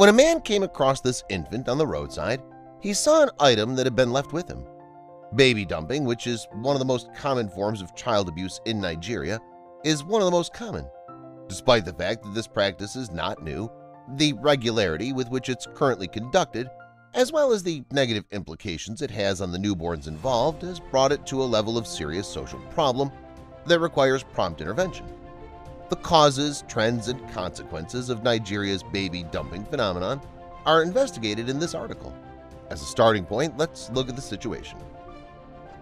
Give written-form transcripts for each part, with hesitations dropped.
When a man came across this infant on the roadside, he saw an item that had been left with him. Baby dumping, which is one of the most common forms of child abuse in Nigeria, is one of the most common. Despite the fact that this practice is not new, the regularity with which it's currently conducted, as well as the negative implications it has on the newborns involved, has brought it to a level of serious social problem that requires prompt intervention. The causes, trends, and consequences of Nigeria's baby dumping phenomenon are investigated in this article. As a starting point, let's look at the situation.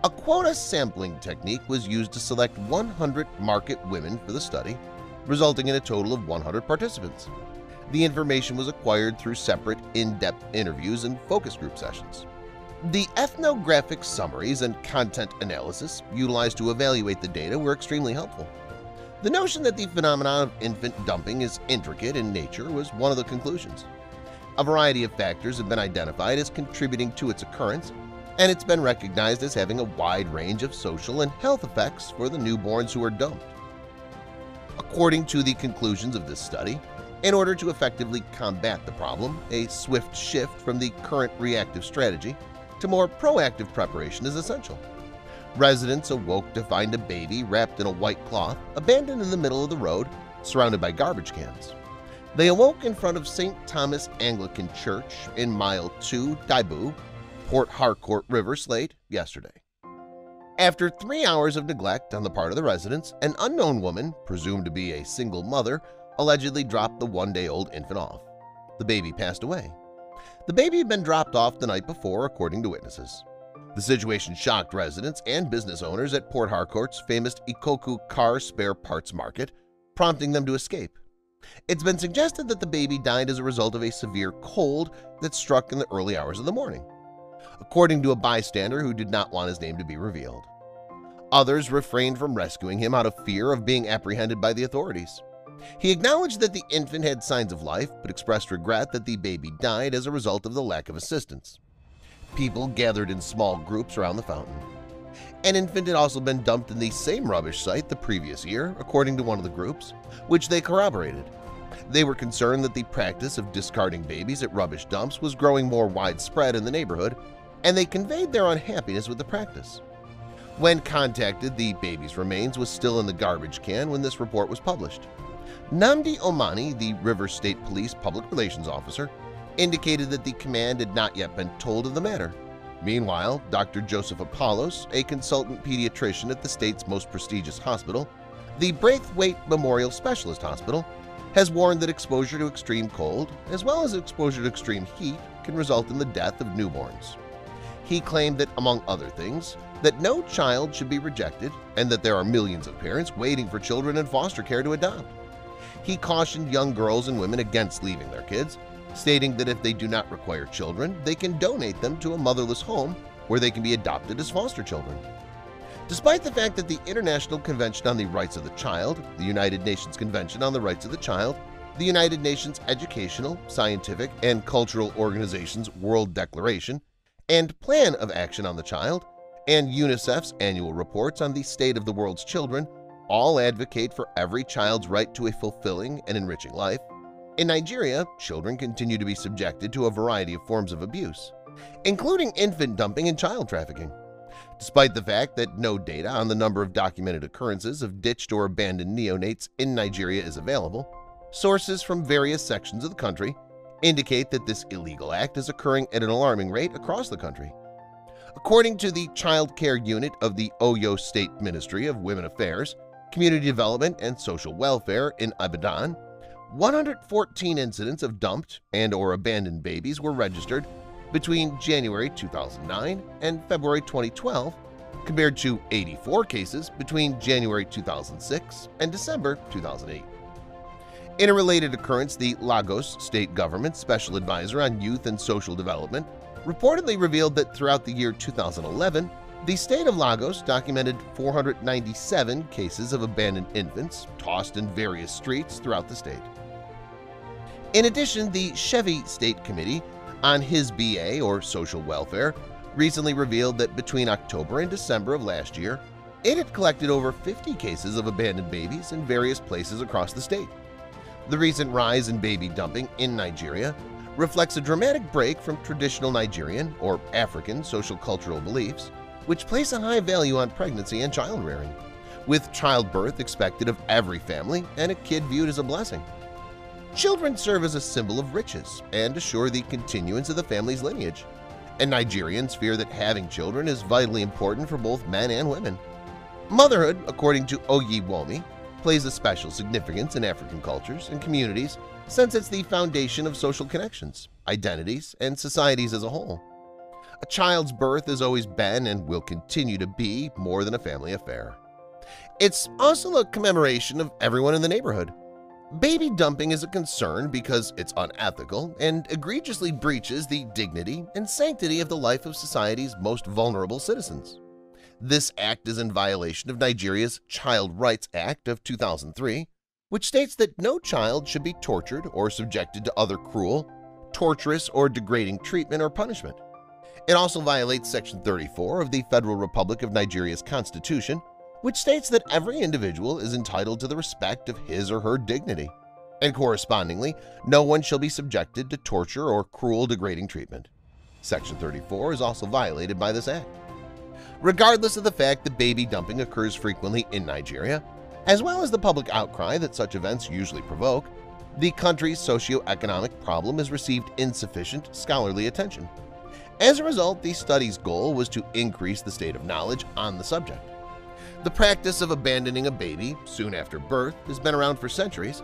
A quota sampling technique was used to select 100 market women for the study, resulting in a total of 100 participants. The information was acquired through separate, in-depth interviews and focus group sessions. The ethnographic summaries and content analysis utilized to evaluate the data were extremely helpful. The notion that the phenomenon of infant dumping is intricate in nature was one of the conclusions. A variety of factors have been identified as contributing to its occurrence, and it's been recognized as having a wide range of social and health effects for the newborns who are dumped. According to the conclusions of this study, in order to effectively combat the problem, a swift shift from the current reactive strategy to more proactive preparation is essential. Residents awoke to find a baby wrapped in a white cloth, abandoned in the middle of the road, surrounded by garbage cans. They awoke in front of St. Thomas Anglican Church in Mile 2, Daibu, Port Harcourt River, Slate, yesterday. After 3 hours of neglect on the part of the residents, an unknown woman, presumed to be a single mother, allegedly dropped the one-day-old infant off. The baby passed away. The baby had been dropped off the night before, according to witnesses. The situation shocked residents and business owners at Port Harcourt's famous Ikoku car spare parts market, prompting them to escape. It's been suggested that the baby died as a result of a severe cold that struck in the early hours of the morning, according to a bystander who did not want his name to be revealed. Others refrained from rescuing him out of fear of being apprehended by the authorities. He acknowledged that the infant had signs of life, but expressed regret that the baby died as a result of the lack of assistance. People gathered in small groups around the fountain. An infant had also been dumped in the same rubbish site the previous year, according to one of the groups, which they corroborated. They were concerned that the practice of discarding babies at rubbish dumps was growing more widespread in the neighborhood, and they conveyed their unhappiness with the practice. When contacted, the baby's remains was still in the garbage can when this report was published. Namdi Omani, the River State Police Public Relations Officer, indicated that the command had not yet been told of the matter. Meanwhile, Dr. Joseph Apollos, a consultant pediatrician at the state's most prestigious hospital, the Braithwaite Memorial Specialist Hospital, has warned that exposure to extreme cold, as well as exposure to extreme heat, can result in the death of newborns. He claimed that, among other things, that no child should be rejected and that there are millions of parents waiting for children in foster care to adopt. He cautioned young girls and women against leaving their kids, stating that if they do not require children, they can donate them to a motherless home where they can be adopted as foster children. Despite the fact that the International Convention on the Rights of the Child, the United Nations Convention on the Rights of the Child, the United Nations Educational, Scientific, and Cultural Organization's World Declaration and Plan of Action on the Child, and UNICEF's annual reports on the state of the world's children all advocate for every child's right to a fulfilling and enriching life, in Nigeria, children continue to be subjected to a variety of forms of abuse, including infant dumping and child trafficking. Despite the fact that no data on the number of documented occurrences of ditched or abandoned neonates in Nigeria is available, sources from various sections of the country indicate that this illegal act is occurring at an alarming rate across the country. According to the Child Care Unit of the Oyo State Ministry of Women Affairs, Community Development and Social Welfare in Ibadan, 114 incidents of dumped and/or abandoned babies were registered between January 2009 and February 2012, compared to 84 cases between January 2006 and December 2008. In a related occurrence, the Lagos State Government Special Advisor on Youth and Social Development reportedly revealed that throughout the year 2011, the state of Lagos documented 497 cases of abandoned infants tossed in various streets throughout the state. In addition, the Chevy State Committee on His BA or Social Welfare recently revealed that between October and December of last year, it had collected over 50 cases of abandoned babies in various places across the state. The recent rise in baby dumping in Nigeria reflects a dramatic break from traditional Nigerian or African social-cultural beliefs, which place a high value on pregnancy and child-rearing, with childbirth expected of every family and a kid viewed as a blessing. Children serve as a symbol of riches and assure the continuance of the family's lineage, and Nigerians fear that having children is vitally important for both men and women. Motherhood, according to Oyewomi, plays a special significance in African cultures and communities since it's the foundation of social connections, identities, and societies as a whole. A child's birth has always been and will continue to be more than a family affair. It's also a commemoration of everyone in the neighborhood. Baby dumping is a concern because it's unethical and egregiously breaches the dignity and sanctity of the life of society's most vulnerable citizens. This act is in violation of Nigeria's Child Rights Act of 2003, which states that no child should be tortured or subjected to other cruel, torturous, or degrading treatment or punishment. It also violates Section 34 of the Federal Republic of Nigeria's Constitution, which states that every individual is entitled to the respect of his or her dignity, and correspondingly, no one shall be subjected to torture or cruel, degrading treatment. Section 34 is also violated by this act. Regardless of the fact that baby dumping occurs frequently in Nigeria, as well as the public outcry that such events usually provoke, the country's socio-economic problem has received insufficient scholarly attention. As a result, the study's goal was to increase the state of knowledge on the subject. The practice of abandoning a baby soon after birth has been around for centuries,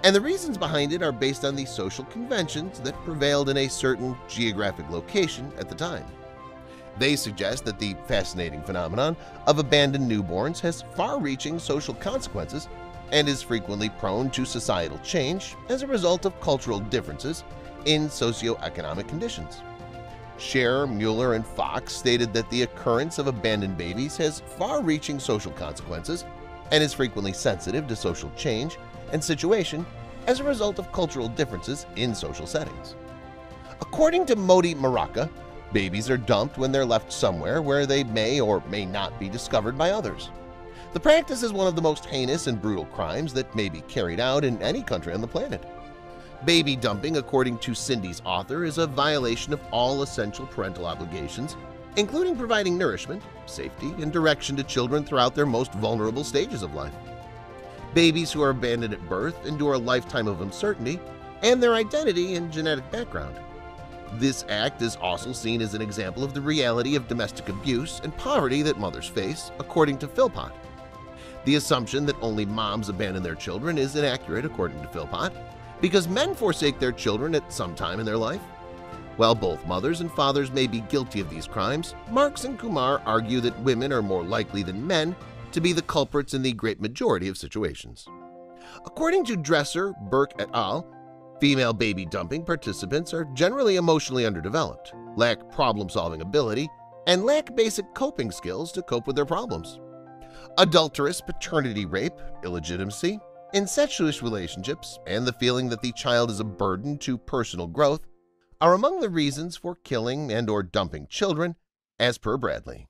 and the reasons behind it are based on the social conventions that prevailed in a certain geographic location at the time. They suggest that the fascinating phenomenon of abandoned newborns has far-reaching social consequences and is frequently prone to societal change as a result of cultural differences in socioeconomic conditions. Scher, Mueller, and Fox stated that the occurrence of abandoned babies has far-reaching social consequences and is frequently sensitive to social change and situation as a result of cultural differences in social settings. According to Modi Maraka, babies are dumped when they're left somewhere where they may or may not be discovered by others. The practice is one of the most heinous and brutal crimes that may be carried out in any country on the planet. Baby dumping, according to Cindy's author, is a violation of all essential parental obligations, including providing nourishment, safety, and direction to children throughout their most vulnerable stages of life. Babies who are abandoned at birth endure a lifetime of uncertainty and their identity and genetic background. This act is also seen as an example of the reality of domestic abuse and poverty that mothers face, according to Philpott. The assumption that only moms abandon their children is inaccurate, according to Philpott, because men forsake their children at some time in their life. While both mothers and fathers may be guilty of these crimes, Marx and Kumar argue that women are more likely than men to be the culprits in the great majority of situations. According to Dresser, Burke et al., female baby dumping participants are generally emotionally underdeveloped, lack problem-solving ability, and lack basic coping skills to cope with their problems. Adulterous paternity rape, illegitimacy, incestuous relationships, and the feeling that the child is a burden to personal growth are among the reasons for killing and/or dumping children, as per Bradley.